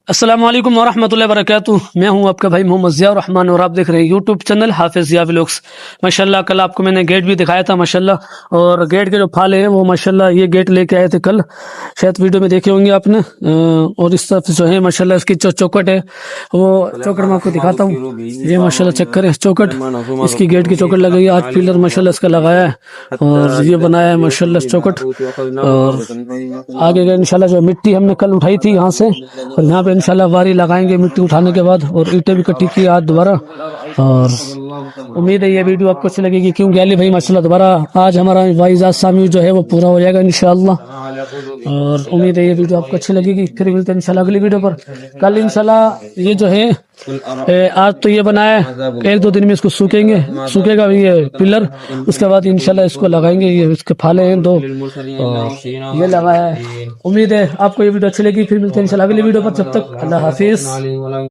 السلام علیکم ورحمۃ اللہ وبرکاتہ. میں ہوں آپ کا بھائی محمد ضیاء الرحمن اور آپ دیکھ رہے ہیں یوٹیوب چینل حافظ ضیاء ولاگس. ماشاءاللہ کل آپ کو میں نے گیٹ بھی دکھایا تھا ماشاءاللہ, اور گیٹ کے جو پھالے ہیں وہ ماشاءاللہ یہ گیٹ لے کے آئے تھے کل, شاید ویڈیو میں دیکھے ہوں گے آپ نے. اور اس طرف جو ہے ماشاءاللہ اس کی جو چوکٹ ہے وہ چوکٹ میں آپ کو دکھاتا ہوں. یہ ماشاءاللہ چیک کریں چوکٹ, اس کی گیٹ کی چوکٹ لگائی ہے, 8 پلر ماشاءاللہ اس کا لگایا ہے اور یہ بنایا ہے ماشاءاللہ چوکٹ. اور آگے انشاءاللہ جو مٹی ہم نے کل اٹھائی تھی یہاں سے, اور یہاں پہ انشاءاللہ واری لگائیں گے مٹی اٹھانے کے بعد, اور اینٹیں بھی کٹی کی آج دوبارہ. اور امید ہے یہ ویڈیو آپ کو اچھی لگے گی, کیونکہ علی بھائی ماشاءاللہ دوبارہ آج ہمارا واعظات سامی جو ہے وہ پورا ہو جائے گا انشاءاللہ. اور امید ہے یہ ویڈیو آپ کو اچھی لگے گی. پھر ملتے ہیں انشاءاللہ اگلی ویڈیو پر. کل انشاءاللہ یہ جو ہے آج تو یہ بنایا ہے, 1-2 دن میں اس کو سوکھے گا یہ پلر, اس کے بعد انشاءاللہ اس کو لگائیں گے. یہ اس کے پھالے ہیں 2 اور یہ لگایا ہے. امید ہے آپ کو یہ ویڈیو اچھی لگی. پھر ملتے ہیں انشاءاللہ اگلی ویڈیو پر. جب تک اللہ حافظ.